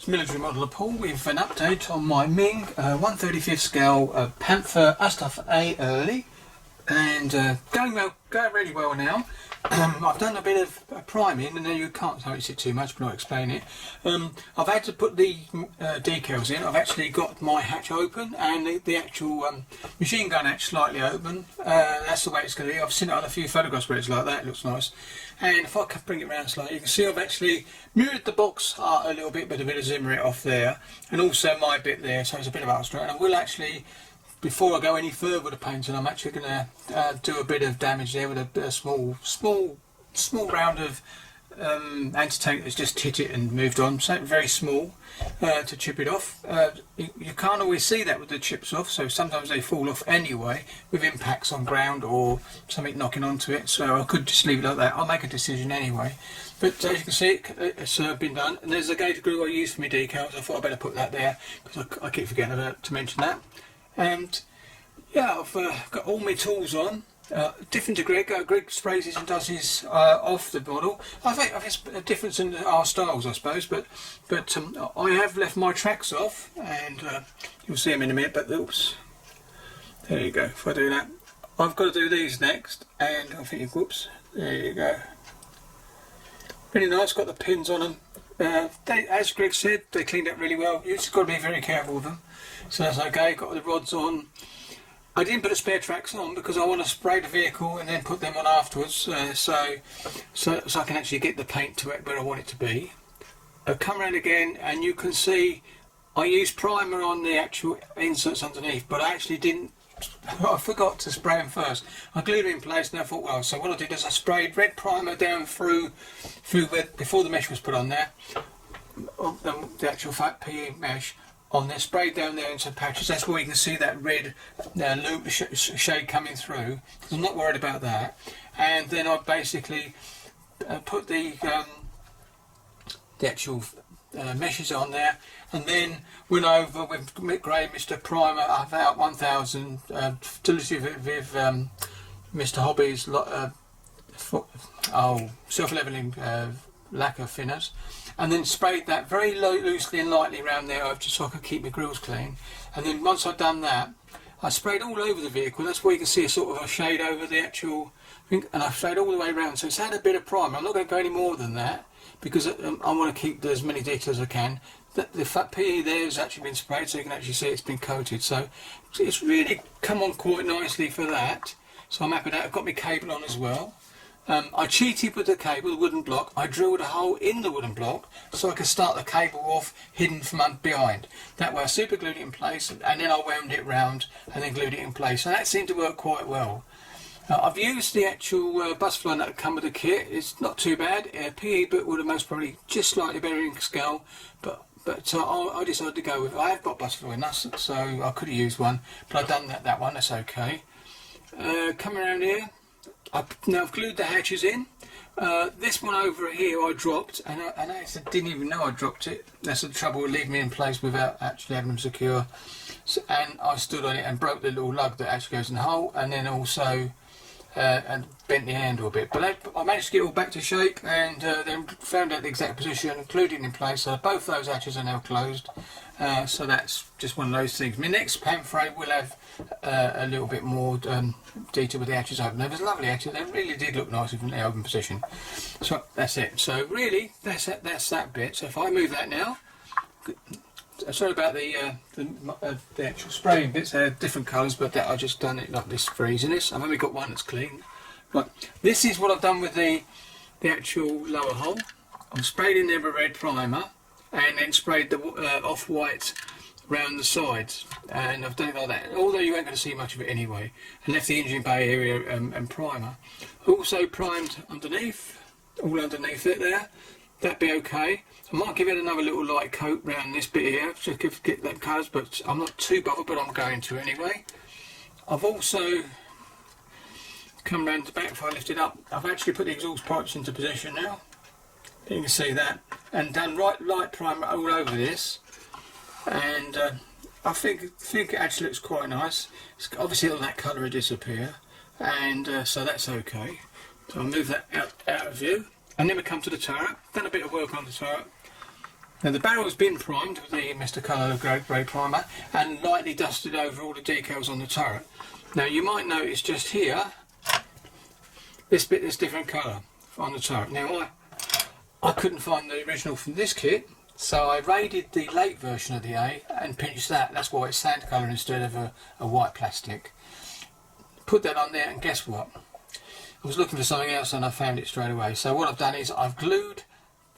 Military modeller Paul with an update on my Meng 1/35 scale Panther Ausf A early, and going really well now. I've done a bit of priming, and then you can't notice it too much, but I'll explain it. I've had to put the decals in. I've actually got my hatch open and the actual machine gun hatch slightly open. That's the way it's going to be. I've seen it on a few photographs where it's like that. It looks nice. And if I can bring it around slightly, you can see I've actually mirrored the box art a little bit, but a bit of zimmer it off there, and also my bit there, so it's a bit of extra. And I will actually, before I go any further with the painting, I'm actually going to do a bit of damage there with a small round of anti-tank that's just hit it and moved on, so very small, to chip it off. You can't always see that with the chips off, so sometimes they fall off anyway with impacts on ground or something knocking onto it, so I could just leave it like that. I'll make a decision anyway. But as you can see, it's been done. And there's a gauge glue I use for my decals. I thought I'd better put that there because I keep forgetting to mention that. And yeah, I've got all my tools on. Different to Greg. Greg sprays his and does his off the model. I think it's a difference in our styles, I suppose. But I have left my tracks off, and you'll see them in a minute. But oops, there you go. If I do that, I've got to do these next, and I think whoops, there you go. Really nice. Got the pins on them. As Greg said, they cleaned up really well. You've just got to be very careful with them. So that's okay. Got the rods on. I didn't put the spare tracks on because I want to spray the vehicle and then put them on afterwards, so I can actually get the paint to it where I want it to be. I'll come around again, and you can see I used primer on the actual inserts underneath, but I actually didn't. I forgot to spray them first. I glued them in place, and I thought, well, so what I did is I sprayed red primer down through before the mesh was put on there, the actual fat PE mesh. On there, sprayed down there into patches. That's where you can see that red loop shade coming through. I'm not worried about that. And then I basically put the actual meshes on there, and then went over with grey Mr. Primer about 1000, diluted with Mr. Hobby's self-leveling lacquer thinners. And then sprayed that very loosely and lightly around there just so I could keep my grills clean. And then once I'd done that, I sprayed all over the vehicle. That's where you can see a sort of a shade over the actual thing, and I sprayed all the way around. So it's had a bit of primer. I'm not going to go any more than that because I want to keep as many details as I can. The fat PE there has actually been sprayed, so you can actually see it's been coated. So it's really come on quite nicely for that. So I'm happy with that. I've got my cable on as well. I cheated with the cable, the wooden block. I drilled a hole in the wooden block so I could start the cable off hidden from behind. That way I super glued it in place, and then I wound it round and then glued it in place. And that seemed to work quite well. I've used the actual bus line that come with the kit. It's not too bad. PE but would have most probably just slightly better in scale, but I decided to go with it. I have got bus line, so I could have used one, but I've done that one. That's okay. Come around here. Now I've glued the hatches in. This one over here I dropped, and I didn't even know I dropped it. That's the trouble with leaving me in place without actually having them secure. So, and I stood on it and broke the little lug that actually goes in the hole, and then also and bent the handle a bit. But I managed to get it all back to shape, and then found out the exact position, glued it in place. So both those hatches are now closed. So that's just one of those things. My next Panther will have a little bit more detail with the hatches open. They was lovely hatches. They really did look nice in the open position. So that's it. So really, that's that bit. So if I move that now, sorry about the actual spraying bits. They're different colours, but that I just done it like this for easiness. I've only got one that's clean. Right, this is what I've done with the actual lower hole. I've sprayed in there with red primer, and then sprayed the off-white around the sides, and I've done it like that, although you ain't going to see much of it anyway, and left the engine bay area and primer. Also primed underneath, all underneath it there. That'd be okay. I might give it another little light coat around this bit here to get them colours, but I'm not too bothered, but I'm going to anyway. I've also come round the back. If I lift it up, I've actually put the exhaust pipes into position now. You can see that, and done light primer all over this, and I think it actually looks quite nice. It's obviously all that colour will disappear, and so that's okay. So I'll move that out of view, and then we come to the turret. Done a bit of work on the turret. Now the barrel's been primed with the Mr. Colour Grey primer and lightly dusted over all the decals on the turret. Now you might notice just here, this bit is different colour on the turret. Now I couldn't find the original from this kit, so I raided the late version of the A and pinched that. That's why it's sand colour instead of a white plastic. Put that on there, and guess what? I was looking for something else and I found it straight away. So what I've done is I've glued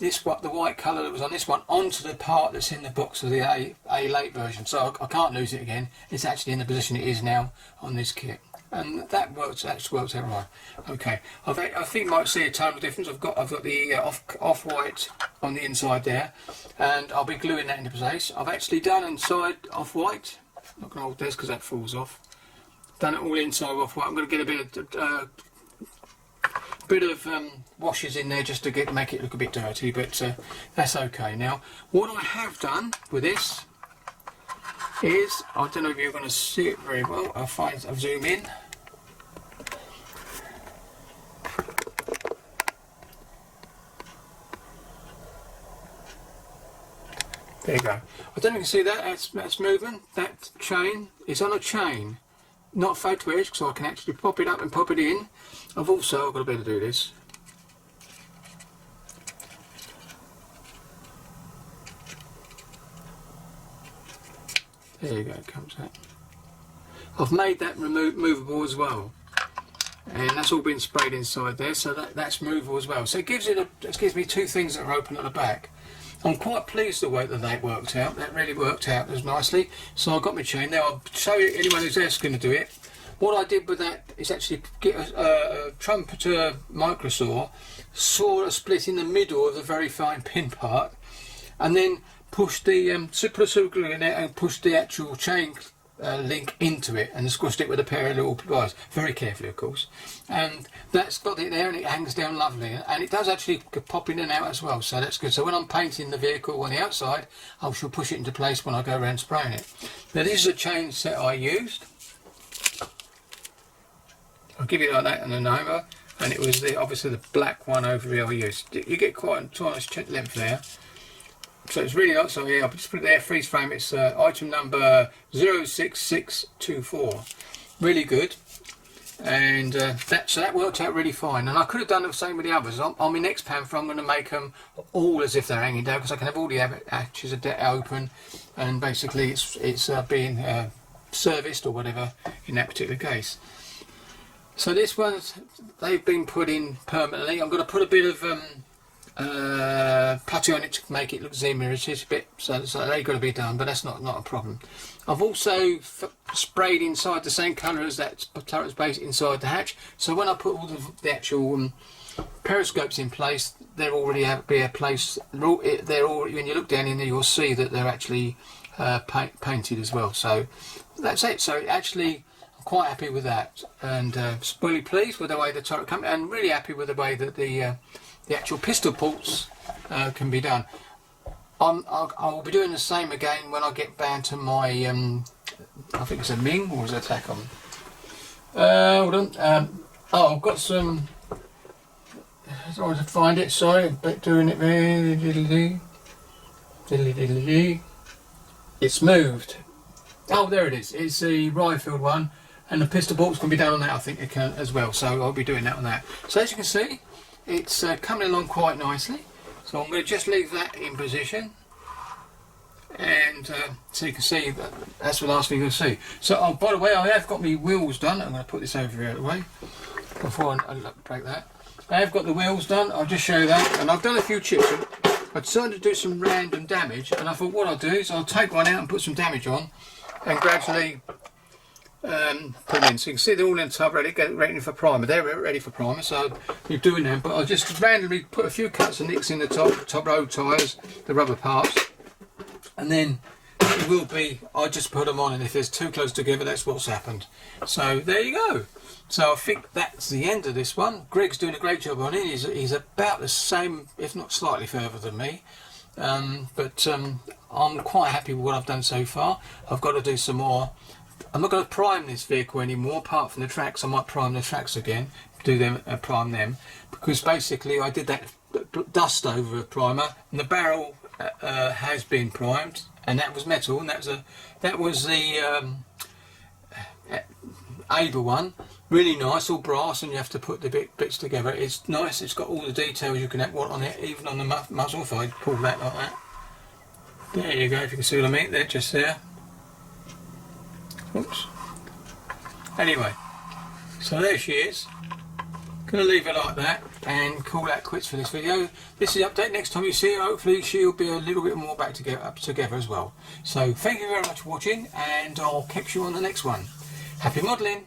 the white colour that was on this one onto the part that's in the box of the A late version, so I can't lose it again. It's actually in the position it is now on this kit, and that works. Actually works out right. Okay, I think you might see a tonal difference. I've got the off white on the inside there, and I'll be gluing that into place. I've actually done inside off white. I'm not going to hold this because that falls off. Done it all inside off white. I'm going to get a bit of washes in there just to make it look a bit dirty, but that's okay. Now what I have done with this is, I don't know if you're going to see it very well, I'll zoom in. There you go. I don't know if you can see that, that's moving. That chain is on a chain, not photo edge, so I can actually pop it up and pop it in. I've got to be able to do this. There you go, comes out. I've made that movable as well, and that's all been sprayed inside there, so that's movable as well. So it gives me two things that are open at the back. I'm quite pleased with the way that they worked out. That really worked out as nicely. So I've got my chain. Now I'll show you anyone who's else going to do it. What I did with that is actually get a trumpeter microsaw, saw a split in the middle of the very fine pin part, and then pushed the super glue in there and pushed the actual chain link into it and squished it with a pair of little pliers, very carefully of course, and that's got it there, and it hangs down lovely, and it does actually pop in and out as well, so that's good. So when I'm painting the vehicle on the outside, I shall push it into place when I go around spraying it. Now this is a chain set I used. I'll give you like that and a number, and it was obviously the black one over here I used. You get quite a nice length there. So it's really nice. So yeah, I'll just put it there, freeze frame. It's item number 06624. Really good, and that worked out really fine. And I could have done the same with the others. On my next panther, I'm going to make them all as if they're hanging down, because I can have all the hatches open, and basically it's being serviced or whatever in that particular case. So this one's, they've been put in permanently. I'm going to put a bit of putty on it to make it look zoomy. It's a bit, so they've got to be done, but that's not a problem. I've also sprayed inside the same colour as that turret's base inside the hatch. So when I put all the actual periscopes in place, they're already be a place. They're all, when you look down in there, you'll see that they're actually painted as well. So that's it. So actually, quite happy with that, and really pleased with the way the turret comes, and really happy with the way that the actual pistol ports can be done. I'll be doing the same again when I get down to my I think it's a Ming, or is it a Tacom? Hold on. I've got some. I don't want to find it. Sorry, but doing it very diddly. It's moved. Oh, there it is. It's the Riffield one. And the pistol bolts can be done on that, I think it can as well, so I'll be doing that on that. So as you can see, it's coming along quite nicely. So I'm going to just leave that in position, and so you can see that's the last thing you'll see. So by the way, I have got my wheels done. I'm going to put this over here out of the way before I break that. I have got the wheels done. I'll just show you that, and I've done a few chips. I decided to do some random damage, and I thought what I'll do is I'll take one out and put some damage on, and gradually put them in. So you can see they're all in the tub ready for primer. They're ready for primer, so you're doing them. But I'll just randomly put a few cuts and nicks in the top road tyres, the rubber parts, and then it will be, I just put them on, and if they're too close together, that's what's happened. So there you go. So I think that's the end of this one. Greg's doing a great job on it. He's about the same, if not slightly further than me. But I'm quite happy with what I've done so far. I've got to do some more. I'm not going to prime this vehicle anymore, apart from the tracks. I might prime the tracks again, do them, prime them, because basically I did that dust over primer, and the barrel has been primed, and that was metal, and that was the Able one. Really nice, all brass, and you have to put the bits together. It's nice. It's got all the details you can want on it, even on the muzzle. If I pull that like that, there you go. If you can see what I mean, there, just there. Oops. Anyway, so there she is. Gonna leave it like that and call that quits for this video. This is the update. Next time you see her, hopefully she'll be a little bit more back together as well. So thank you very much for watching, and I'll catch you on the next one. Happy modelling.